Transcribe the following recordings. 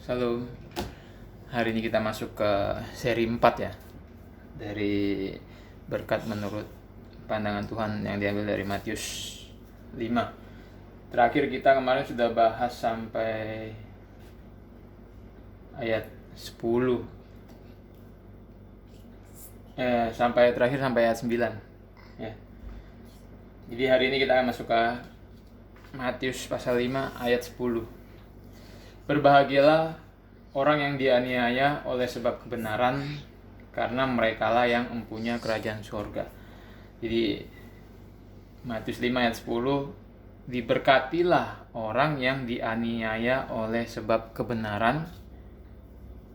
Shalom. Hari ini kita masuk ke seri 4 ya. Dari berkat menurut pandangan Tuhan yang diambil dari Matius 5. Terakhir kita kemarin sudah bahas sampai ayat 10. Sampai ayat 9. Ya. Jadi hari ini kita akan masuk ke Matius pasal 5 ayat 10. Berbahagialah orang yang dianiaya oleh sebab kebenaran, karena merekalah yang mempunyai kerajaan surga. Jadi Matius 5 ayat 10, diberkatilah orang yang dianiaya oleh sebab kebenaran,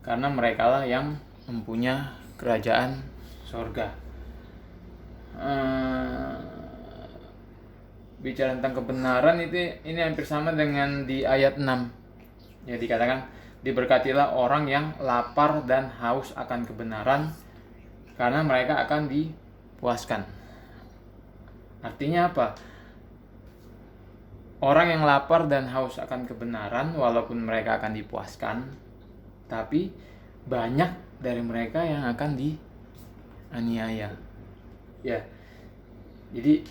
karena merekalah yang mempunyai kerajaan surga. Bicara tentang kebenaran ini hampir sama dengan di ayat 6. Ya, dikatakan diberkatilah orang yang lapar dan haus akan kebenaran, karena mereka akan dipuaskan. Artinya apa? Orang yang lapar dan haus akan kebenaran, walaupun mereka akan dipuaskan, tapi banyak dari mereka yang akan dianiaya. Ya. Jadi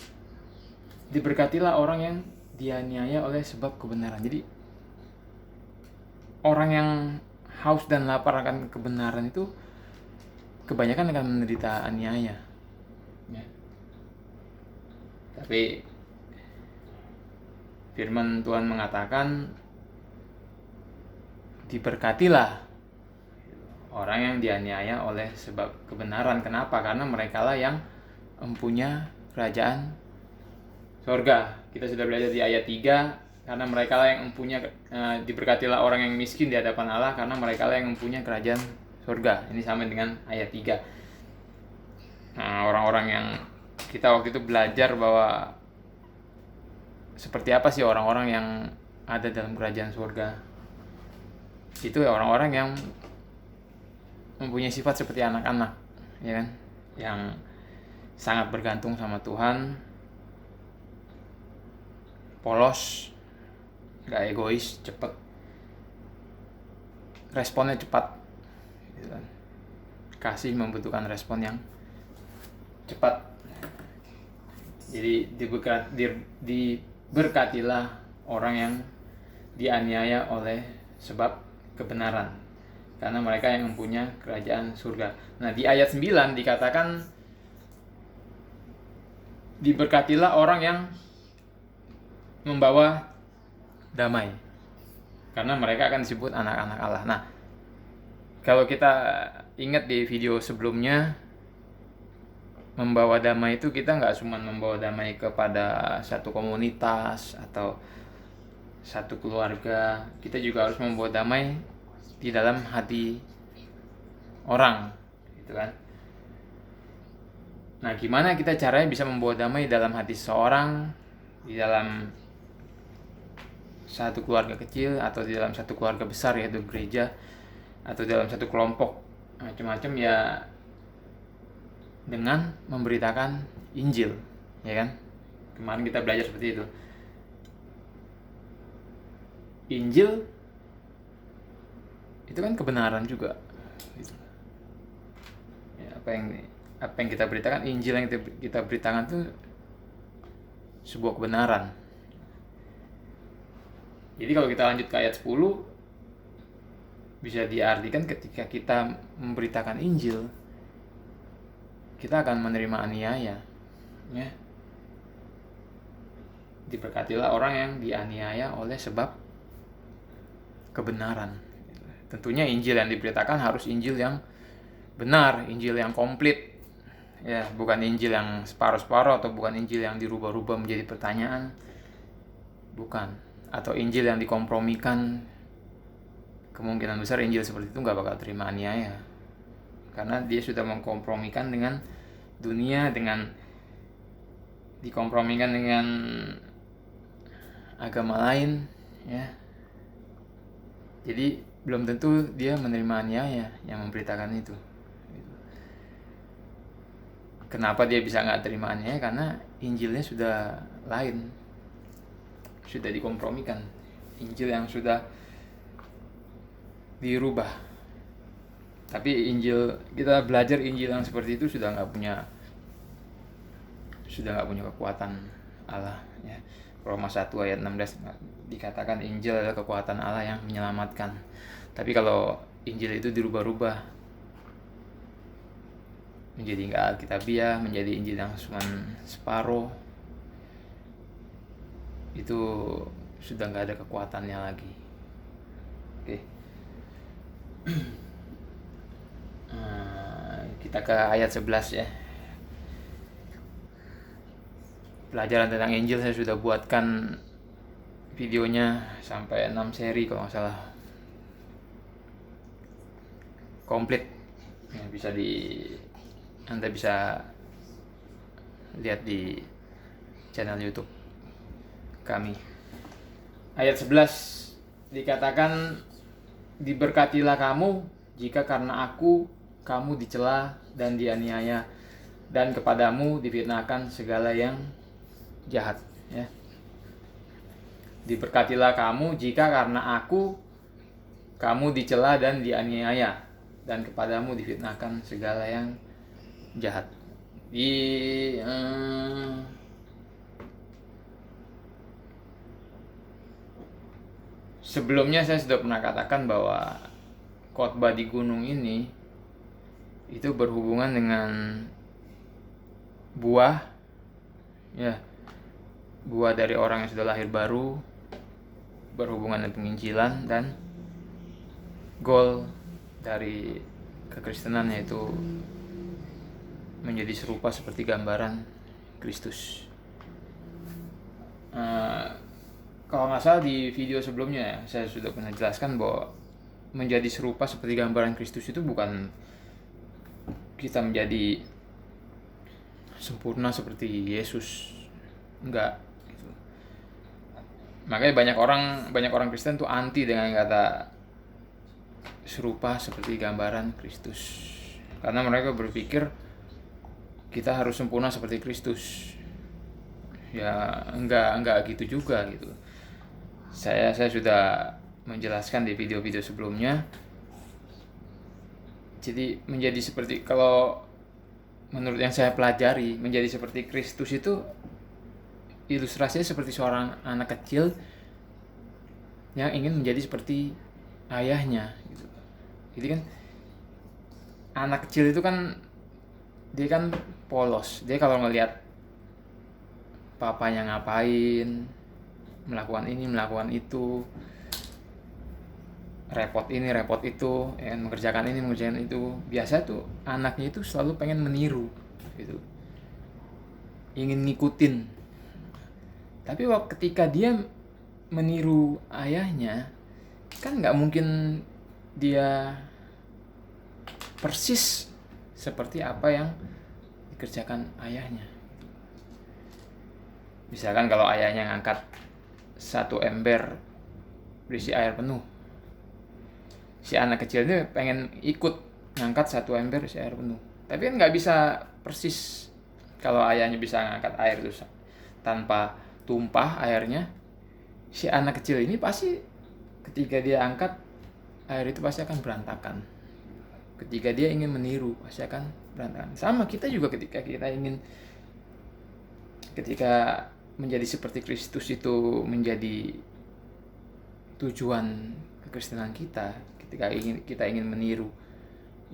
diberkatilah orang yang dianiaya oleh sebab kebenaran. Jadi orang yang haus dan lapar akan kebenaran itu kebanyakan akan menderita aniaya. Ya. Tapi firman Tuhan mengatakan diberkatilah orang yang dianiaya oleh sebab kebenaran. Kenapa? Karena merekalah yang mempunyai kerajaan surga. Kita sudah belajar di ayat 3, karena merekalah yang mempunyai, diberkatilah orang yang miskin di hadapan Allah, karena merekalah yang mempunyai kerajaan surga. Ini sama dengan ayat 3. Nah, orang-orang yang kita waktu itu belajar bahwa seperti apa sih orang-orang yang ada dalam kerajaan surga. Itu ya orang-orang yang mempunyai sifat seperti anak-anak, ya kan? Yang sangat bergantung sama Tuhan, polos, gak egois, cepet, responnya cepat, gitu kan. Kasih membutuhkan respon yang cepat. Jadi diberkatilah orang yang dianiaya oleh sebab kebenaran, karena mereka yang mempunyai kerajaan surga. Nah, di ayat 9 dikatakan diberkatilah orang yang membawa damai, karena mereka akan disebut anak-anak Allah. Nah, kalau kita ingat di video sebelumnya, membawa damai itu kita nggak cuma membawa damai kepada satu komunitas atau satu keluarga, kita juga harus membawa damai di dalam hati orang, gitu kan. Nah, gimana kita caranya bisa membawa damai dalam hati seseorang, di dalam satu keluarga kecil atau di dalam satu keluarga besar, yaitu gereja, atau dalam satu kelompok macam-macam, ya dengan memberitakan Injil, ya kan? Kemarin kita belajar seperti itu. Injil itu kan kebenaran juga, gitu. Ya, apa yang kita beritakan, Injil yang kita beritakan itu sebuah kebenaran. Jadi kalau kita lanjut ke ayat 10, bisa diartikan ketika kita memberitakan Injil, kita akan menerima aniaya, ya. Diberkatilah orang yang dianiaya oleh sebab kebenaran. Tentunya Injil yang diberitakan harus Injil yang benar, Injil yang komplit, ya, bukan Injil yang separuh-separuh, atau bukan Injil yang dirubah-rubah menjadi pertanyaan, bukan. Atau Injil yang dikompromikan. Kemungkinan besar Injil seperti itu nggak bakal terima aniaya, karena dia sudah mengkompromikan dengan dunia, dikompromikan dengan agama lain, ya. Jadi belum tentu dia menerima aniaya yang memberitakan itu. Kenapa dia bisa nggak terima aniaya? Karena Injilnya sudah lain, sudah dikompromikan. Injil yang sudah dirubah. Tapi Injil, kita belajar Injil yang seperti itu sudah nggak punya kekuatan Allah ya. Roma 1 ayat 16 dikatakan Injil adalah kekuatan Allah yang menyelamatkan. Tapi kalau Injil itu dirubah-rubah menjadi nggak alkitabiah, menjadi Injil yang cuma separuh, itu sudah nggak ada kekuatannya lagi. Oke. Kita ke ayat 11 ya. Pelajaran tentang Injil saya sudah buatkan videonya sampai 6 seri kalau nggak salah. Komplit. Ya, Anda bisa lihat di channel YouTube kami. Ayat 11 dikatakan, diberkatilah kamu jika karena aku kamu dicela dan dianiaya, dan kepadamu difitnahkan segala yang jahat ya. Diberkatilah kamu jika karena aku kamu dicela dan dianiaya, dan kepadamu difitnahkan segala yang jahat. Sebelumnya saya sudah pernah katakan bahwa khotbah di gunung ini itu berhubungan dengan buah ya, buah dari orang yang sudah lahir baru, berhubungan dengan penginjilan, dan goal dari kekristenan yaitu menjadi serupa seperti gambaran Kristus. Kalau nggak salah di video sebelumnya ya, saya sudah pernah jelaskan bahwa menjadi serupa seperti gambaran Kristus itu bukan kita menjadi sempurna seperti Yesus, enggak gitu. Makanya banyak orang Kristen tuh anti dengan kata serupa seperti gambaran Kristus, karena mereka berpikir kita harus sempurna seperti Kristus. Ya enggak gitu juga gitu. Saya sudah menjelaskan di video-video sebelumnya. Jadi menjadi seperti, kalau menurut yang saya pelajari, menjadi seperti Kristus itu ilustrasinya seperti seorang anak kecil yang ingin menjadi seperti ayahnya gitu. Jadi kan anak kecil itu kan dia kan polos. Dia kalau ngelihat papanya ngapain, melakukan ini, melakukan itu, repot ini, repot itu, mengerjakan ini, mengerjakan itu, biasa tuh anaknya itu selalu pengen meniru gitu, ingin ngikutin. Tapi ketika dia meniru ayahnya, kan nggak mungkin dia persis seperti apa yang dikerjakan ayahnya. Misalkan kalau ayahnya ngangkat 1 ember berisi air penuh, si anak kecil ini pengen ikut ngangkat 1 ember berisi air penuh, tapi kan nggak bisa persis. Kalau ayahnya bisa ngangkat air itu tanpa tumpah airnya, si anak kecil ini pasti ketika dia angkat air itu pasti akan berantakan. Ketika dia ingin meniru pasti akan berantakan. Sama kita juga, ketika menjadi seperti Kristus itu menjadi tujuan kekristenan kita. Ketika kita ingin meniru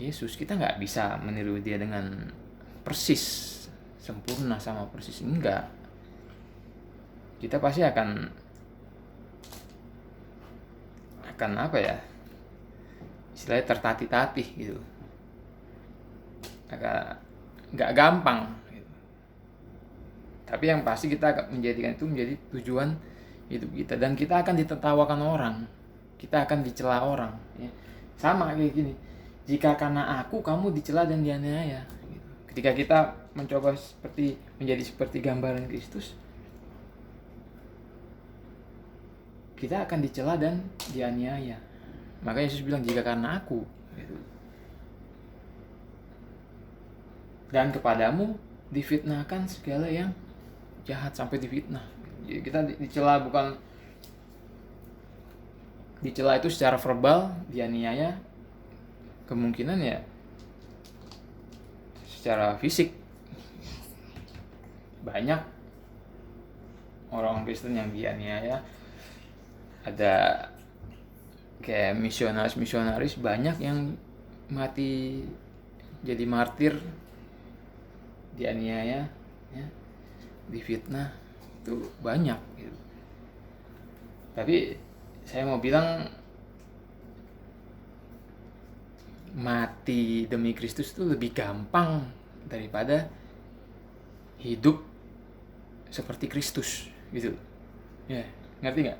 Yesus, kita nggak bisa meniru dia dengan persis, sempurna sama persis, enggak. Kita pasti akan apa ya, istilahnya tertatih-tatih gitu, agak nggak gampang gitu. Tapi yang pasti kita akan menjadikan itu menjadi tujuan hidup kita, dan kita akan ditertawakan orang, kita akan dicela orang ya. Sama kayak gini, jika karena aku kamu dicela dan dianiaya gitu. Ketika kita mencoba menjadi seperti gambaran Kristus, kita akan dicela dan dianiaya. Makanya Yesus bilang jika karena aku gitu. Dan kepadamu difitnahkan segala yang jahat, sampai difitnah. Jadi kita dicela bukan dicela itu secara verbal, dianiaya, kemungkinan ya secara fisik. Banyak orang Kristen yang dianiaya, ada kayak misionaris banyak yang mati jadi martir, dianiaya, ya, difitnah, itu banyak gitu. Tapi saya mau bilang, mati demi Kristus itu lebih gampang daripada hidup seperti Kristus gitu. Ya, ngerti nggak?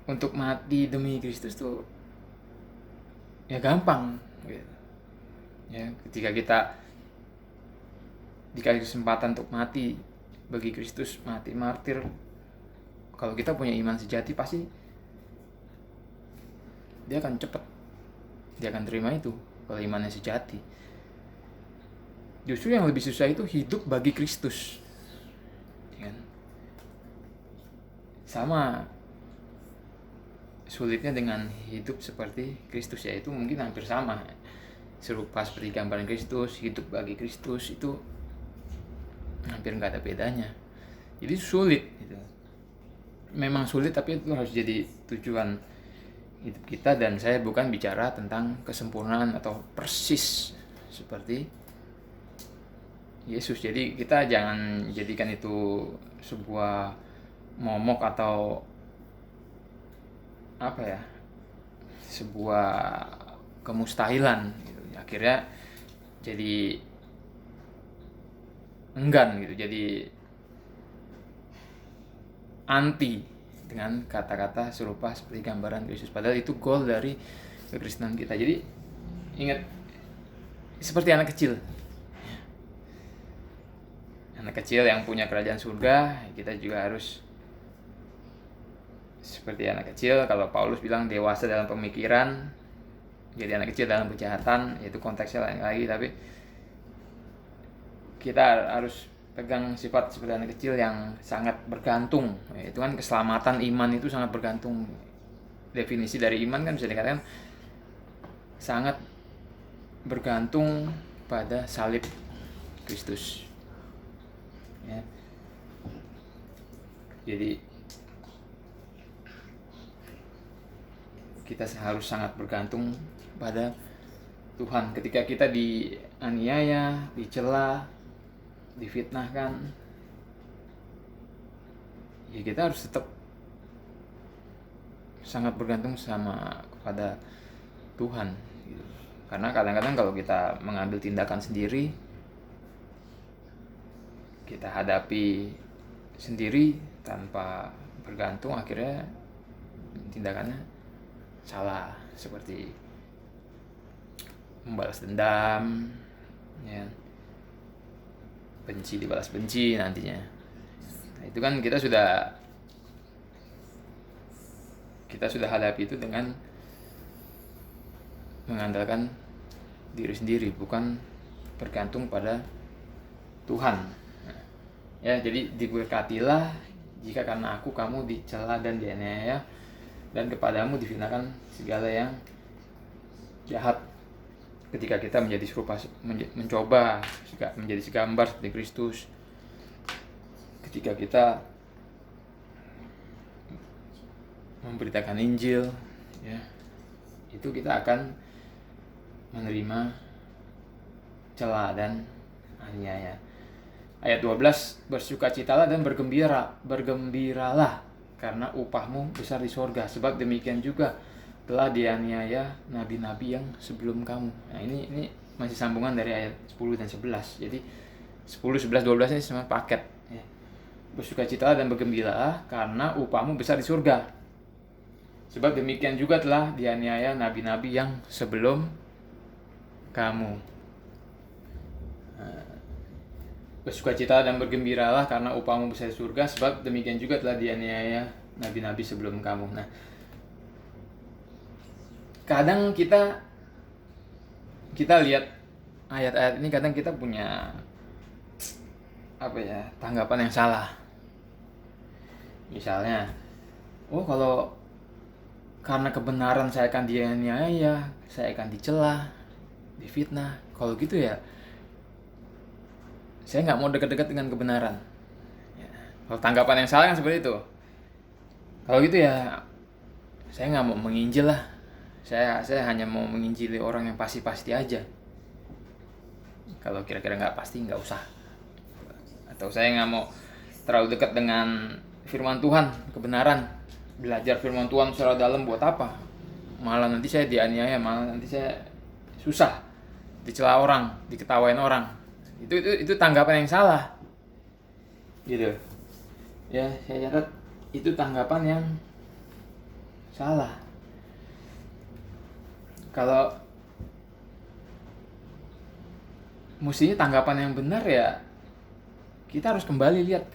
Untuk mati demi Kristus tuh ya gampang gitu. Ya, ketika kita dikasih kesempatan untuk mati bagi Kristus, mati martir, kalau kita punya iman sejati pasti dia akan cepat, dia akan terima itu kalau imannya sejati. Justru yang lebih susah itu hidup bagi Kristus, ya kan? Sama sulitnya dengan hidup seperti Kristus, yaitu mungkin hampir sama, serupa seperti gambaran Kristus. Hidup bagi Kristus itu hampir nggak ada bedanya. Jadi sulit gitu. Memang sulit, tapi itu harus jadi tujuan hidup kita. Dan saya bukan bicara tentang kesempurnaan atau persis seperti Yesus. Jadi kita jangan jadikan itu sebuah momok atau apa ya, sebuah kemustahilan gitu. Akhirnya jadi enggan gitu, jadi anti dengan kata-kata serupa seperti gambaran Kristus. Padahal itu goal dari kekristenan kita. Jadi ingat, seperti anak kecil. Anak kecil yang punya kerajaan surga, kita juga harus seperti anak kecil. Kalau Paulus bilang dewasa dalam pemikiran, jadi anak kecil dalam kejahatan, itu konteksnya lain lagi. Tapi kita harus pegang sifat seperti anak kecil yang sangat bergantung. Itu kan keselamatan iman itu sangat bergantung. Definisi dari iman kan bisa dikatakan sangat bergantung pada salib Kristus. Ya. Jadi kita harus sangat bergantung pada Tuhan. Ketika kita dianiaya, dicela, difitnahkan, ya kita harus tetap sangat bergantung kepada Tuhan. Karena kadang-kadang kalau kita mengambil tindakan sendiri, kita hadapi sendiri tanpa bergantung, akhirnya tindakannya salah, seperti membalas dendam, ya, benci dibalas benci nantinya. Nah, itu kan kita sudah hadapi itu dengan mengandalkan diri sendiri, bukan bergantung pada Tuhan. Nah, ya, jadi diberkatilah jika karena aku kamu dicela dan dianiaya, dan kepadamu difitnahkan segala yang jahat. Ketika kita menjadi serupa, mencoba menjadi segambar seperti Kristus, ketika kita memberitakan Injil, ya, itu kita akan menerima cela dan aniaya. Ayat 12, bersukacitalah dan bergembiralah karena upahmu besar di sorga, sebab demikian juga telah dianiaya nabi-nabi yang sebelum kamu. Nah, ini masih sambungan dari ayat 10 dan 11. Jadi 10, 11, 12 ini semua paket, ya. Bersukacitalah dan bergembiralah karena upahmu besar di surga, sebab demikian juga telah dianiaya nabi-nabi yang sebelum kamu. Bersukacitalah dan bergembiralah karena upahmu besar di surga, sebab demikian juga telah dianiaya nabi-nabi sebelum kamu. Nah, kadang kita lihat ayat-ayat ini, kadang kita punya tanggapan yang salah. Misalnya oh kalau karena kebenaran saya akan dianiaya, saya akan dicela, difitnah. Kalau gitu ya, saya nggak mau dekat-dekat dengan kebenaran. Ya. Kalau tanggapan yang salah kan seperti itu. Kalau gitu ya, saya nggak mau menginjil lah. Saya hanya mau menginjili orang yang pasti-pasti aja. Kalau kira-kira nggak pasti, nggak usah. Atau saya nggak mau terlalu dekat dengan firman Tuhan, kebenaran. Belajar firman Tuhan secara dalam buat apa? Malah nanti saya dianiaya, malah nanti saya susah, dicela orang, diketawain orang. Itu tanggapan yang salah. Gitu. Ya, saya catat itu tanggapan yang salah. Kalau mestinya tanggapan yang benar ya, kita harus kembali lihat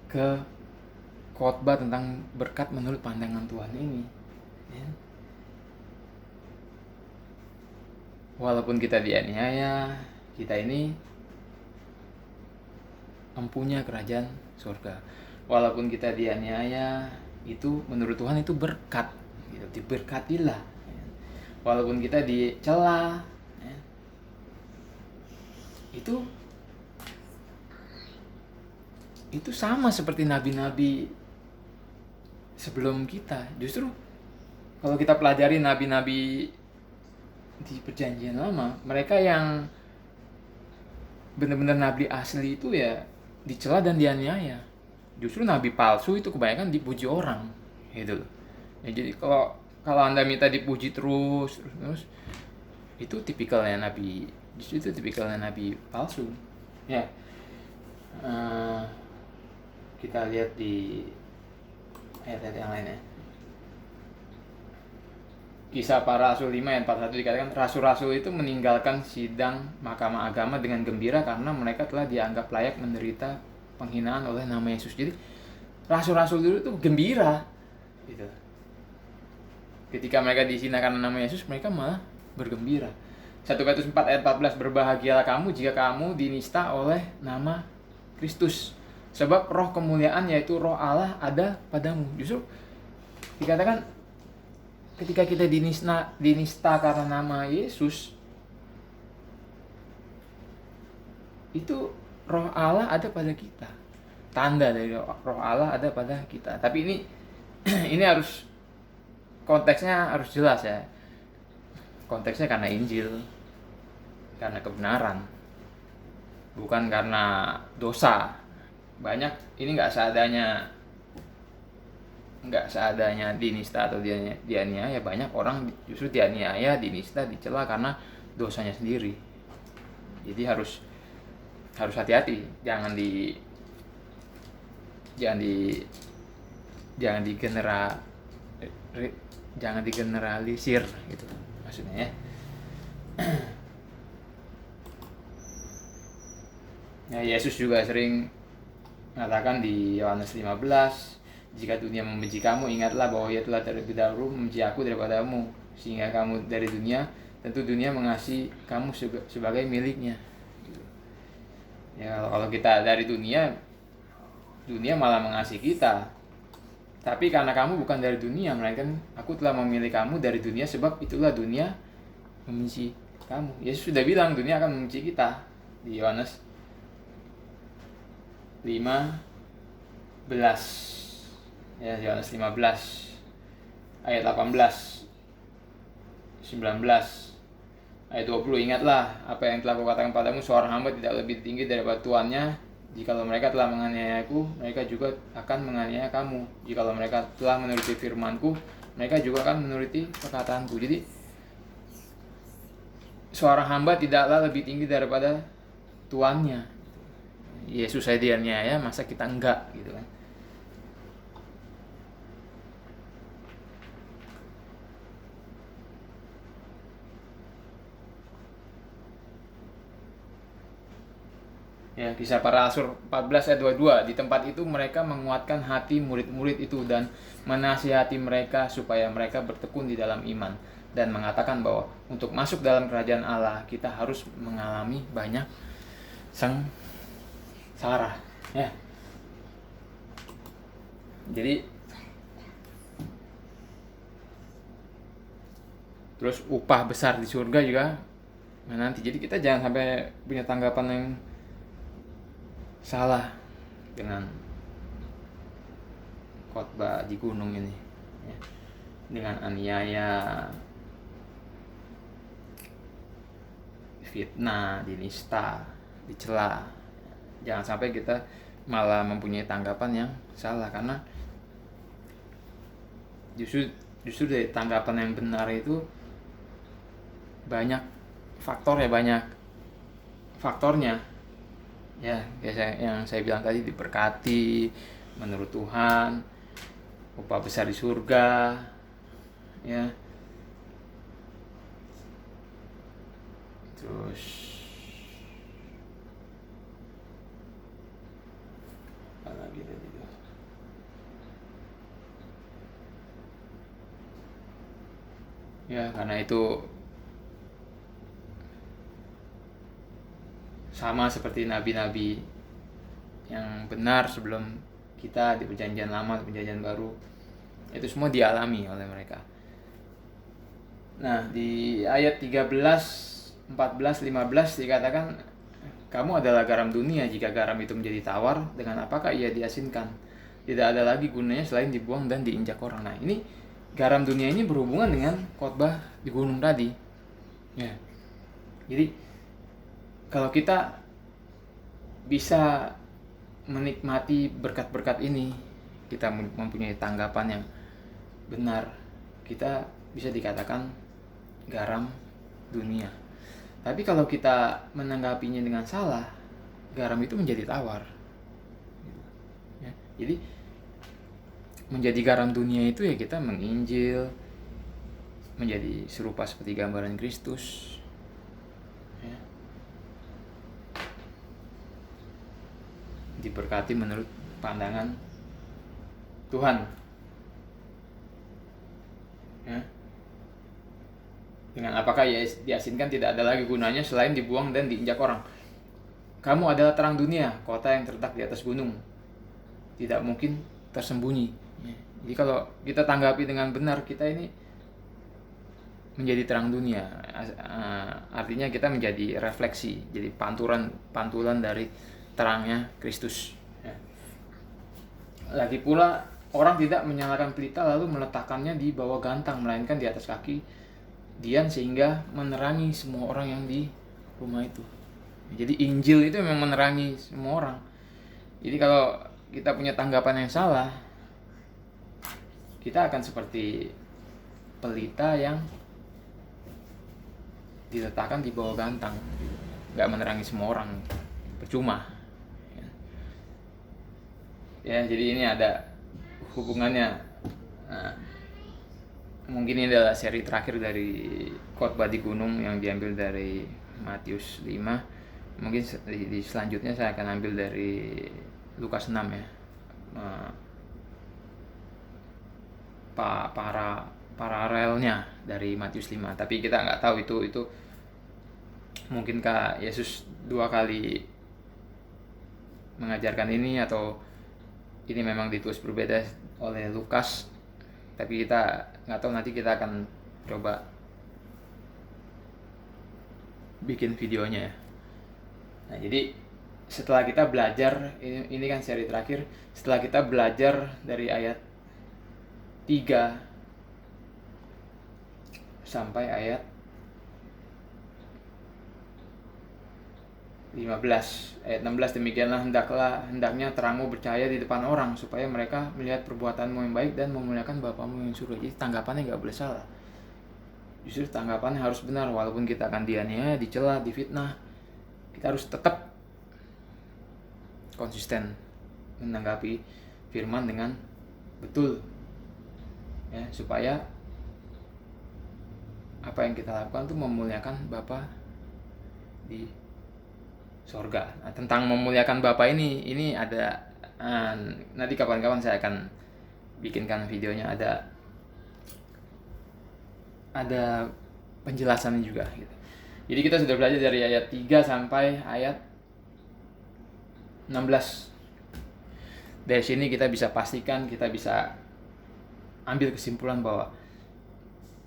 ke khotbah tentang berkat menurut pandangan Tuhan ini. Ya. Walaupun kita dianiaya, kita ini empunya kerajaan surga. Walaupun kita dianiaya, itu menurut Tuhan itu berkat, gitu. Diberkatilah. Walaupun kita dicela, ya, itu sama seperti nabi-nabi sebelum kita. Justru kalau kita pelajari nabi-nabi di perjanjian lama, mereka yang benar-benar nabi asli itu ya dicela dan dianiaya. Justru nabi palsu itu kebanyakan dipuji orang, gitu. Ya, jadi kalau Anda minta dipuji terus, itu tipikalnya nabi. Justru itu tipikalnya nabi palsu. Ya, kita lihat di ayat-ayat yang lainnya. Kisah Para Rasul 5 ayat 41 dikatakan, rasul-rasul itu meninggalkan sidang mahkamah agama dengan gembira karena mereka telah dianggap layak menderita penghinaan oleh nama Yesus. Jadi rasul-rasul dulu itu gembira, gitu. Ketika mereka dihina karena nama Yesus, mereka malah bergembira. 1 Petrus 4 ayat 14, berbahagialah kamu jika kamu dinista oleh nama Kristus, sebab roh kemuliaan yaitu roh Allah ada padamu. Justru dikatakan ketika kita dinista karena nama Yesus, itu roh Allah ada pada kita. Tanda dari roh Allah ada pada kita. Tapi ini harus konteksnya harus jelas ya. Konteksnya karena Injil, karena kebenaran, bukan karena dosa. Banyak ini nggak seadanya dinista atau dianiaya. Banyak orang justru dianiaya, dinista, dicela karena dosanya sendiri. Jadi harus hati-hati, jangan digeneralisir gitu maksudnya ya. Ya, Yesus juga sering mengatakan di Yohanes 15, jika dunia membenci kamu, ingatlah bahwa ia telah terlebih dahulu membenci aku daripadamu, sehingga kamu dari dunia, tentu dunia mengasihi kamu sebagai miliknya. Ya, kalau kita dari dunia malah mengasihi kita. Tapi karena kamu bukan dari dunia, melainkan aku telah memilih kamu dari dunia, sebab itulah dunia membenci kamu. Yesus sudah bilang dunia akan membenci kita di Yohanes 15. Ya, Yohanes 15 ayat 18, 19, ayat 20, ingatlah apa yang telah kukatakan padamu, seorang hamba tidak lebih tinggi daripada tuannya. Jikalau mereka telah menganiayaku, mereka juga akan menganiaya kamu. Jikalau mereka telah menuruti firmanku, mereka juga akan menuruti perkataanku. Jadi seorang hamba tidaklah lebih tinggi daripada tuannya. Yesus saya dianiaya, masa kita enggak, gitu kan. Ya, Kisah Para Rasul 14 ayat 22, di tempat itu mereka menguatkan hati murid-murid itu dan menasihati mereka supaya mereka bertekun di dalam iman, dan mengatakan bahwa untuk masuk dalam kerajaan Allah kita harus mengalami banyak sengsara. Ya. Jadi terus upah besar di surga juga nanti. Jadi kita jangan sampai punya tanggapan yang salah dengan khotbah di gunung ini ya. Dengan aniaya, fitnah, dinista, dicela. Jangan sampai kita malah mempunyai tanggapan yang salah, karena justru dari tanggapan yang benar itu banyak faktornya ya, yang saya bilang tadi, diberkati menurut Tuhan, upah besar di surga ya, terus apa lagi tadi tuh, ya karena itu sama seperti nabi-nabi yang benar sebelum kita di perjanjian lama, di perjanjian baru, itu semua dialami oleh mereka. Nah, di ayat 13, 14, 15 dikatakan, kamu adalah garam dunia. Jika garam itu menjadi tawar, dengan apakah ia diasinkan? Tidak ada lagi gunanya selain dibuang dan diinjak orang. Nah, ini garam dunia ini berhubungan dengan khotbah di gunung tadi ya. Jadi kalau kita bisa menikmati berkat-berkat ini, kita mempunyai tanggapan yang benar, kita bisa dikatakan garam dunia. Tapi kalau kita menanggapinya dengan salah, garam itu menjadi tawar ya. Jadi menjadi garam dunia itu ya kita menginjil, menjadi serupa seperti gambaran Kristus ya. Diberkati menurut pandangan Tuhan ya. Dengan apakah ia diasinkan, tidak ada lagi gunanya selain dibuang dan diinjak orang. Kamu adalah terang dunia, kota yang terletak di atas gunung, tidak mungkin tersembunyi ya. Jadi kalau kita tanggapi dengan benar, kita ini menjadi terang dunia, artinya kita menjadi refleksi, jadi pantulan dari terangnya Kristus ya. Lagi pula orang tidak menyalakan pelita lalu meletakkannya di bawah gantang, melainkan di atas kaki dian, sehingga menerangi semua orang yang di rumah itu. Jadi Injil itu memang menerangi semua orang. Jadi kalau kita punya tanggapan yang salah, kita akan seperti pelita yang diletakkan di bawah gantang, nggak menerangi semua orang, percuma ya. Jadi ini ada hubungannya. Nah, mungkin ini adalah seri terakhir dari khotbah di gunung yang diambil dari Matius 5. Mungkin di selanjutnya saya akan ambil dari Lukas 6 ya. Paralelnya dari Matius 5. Tapi kita nggak tahu itu mungkinkah Yesus 2 kali mengajarkan ini, atau ini memang ditulis berbeda oleh Lukas. Tapi kita nggak tahu, nanti kita akan coba bikin videonya ya. Nah, jadi setelah kita belajar, ini kan seri terakhir, setelah kita belajar dari ayat 3 sampai ayat 15, ayat 16, demikianlah hendaknya terangmu bercahaya di depan orang, supaya mereka melihat perbuatanmu yang baik dan memuliakan Bapamu yang surga. Jadi tanggapannya nggak boleh salah, justru tanggapannya harus benar. Walaupun kita akan dianiaya, dicela, difitnah, kita harus tetap konsisten menanggapi firman dengan betul ya, supaya apa yang kita lakukan itu memuliakan Bapa di sorga. Nah, tentang memuliakan Bapa ini ada nanti kapan-kapan saya akan bikinkan videonya, ada penjelasannya juga gitu. Jadi kita sudah belajar dari ayat 3 sampai ayat 16. Dari sini kita bisa pastikan, kita bisa ambil kesimpulan bahwa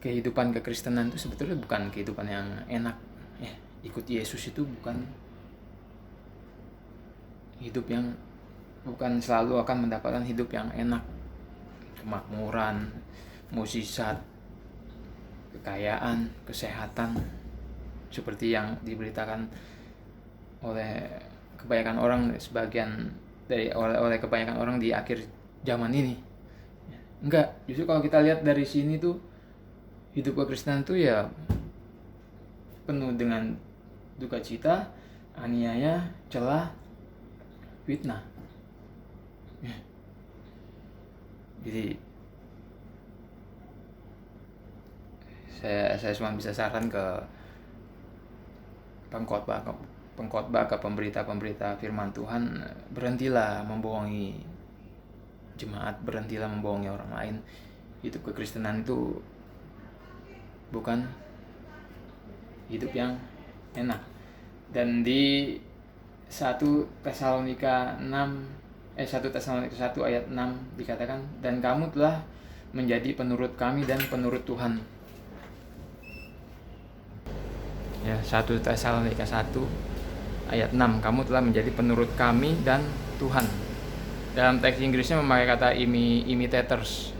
kehidupan kekristenan itu sebetulnya bukan kehidupan yang enak. Ya, ikut Yesus itu bukan hidup yang, bukan selalu akan mendapatkan hidup yang enak, kemakmuran, mukjizat, kekayaan, kesehatan, seperti yang diberitakan oleh kebanyakan orang, oleh kebanyakan orang di akhir zaman ini. Enggak, justru kalau kita lihat dari sini tuh, hidup kekristenan tuh ya penuh dengan duka cita, aniaya, celah, fitnah. Jadi saya cuma bisa saran ke pengkhotbah, ke pemberita firman Tuhan, berhentilah membohongi jemaat, berhentilah membohongi orang lain. Hidup kekristenan itu bukan hidup yang enak. Dan di 1 Tesalonika 1 ayat 6 dikatakan, dan kamu telah menjadi penurut kami dan penurut Tuhan. Ya, 1 Tesalonika 1 ayat 6, kamu telah menjadi penurut kami dan Tuhan. Dalam teks Inggrisnya memakai kata imitators,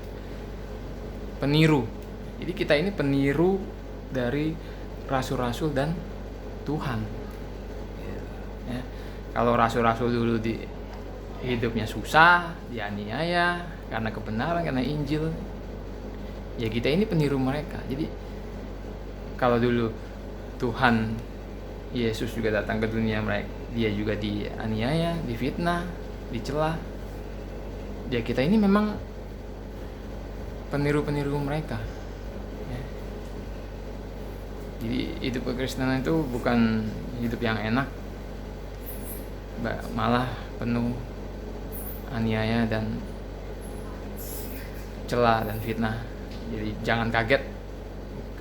peniru. Jadi kita ini peniru dari rasul-rasul dan Tuhan. Ya, kalau rasul-rasul dulu di hidupnya susah, dianiaya karena kebenaran, karena Injil, ya kita ini peniru mereka. Jadi kalau dulu Tuhan Yesus juga datang ke dunia, mereka dia juga dianiaya, difitnah, dicela. Ya kita ini memang peniru-peniru mereka. Ya. Jadi hidup kekristenan itu bukan hidup yang enak, malah penuh aniaya dan celah dan fitnah. Jadi jangan kaget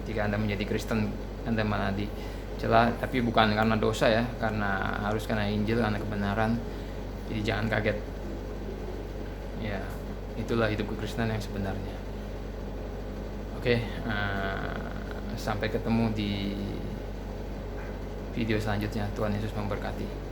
ketika Anda menjadi Kristen, Anda malah dicela, tapi bukan karena dosa ya, harus karena Injil, karena kebenaran. Jadi jangan kaget. Ya, itulah hidup kekristenan yang sebenarnya. Oke, sampai ketemu di video selanjutnya. Tuhan Yesus memberkati.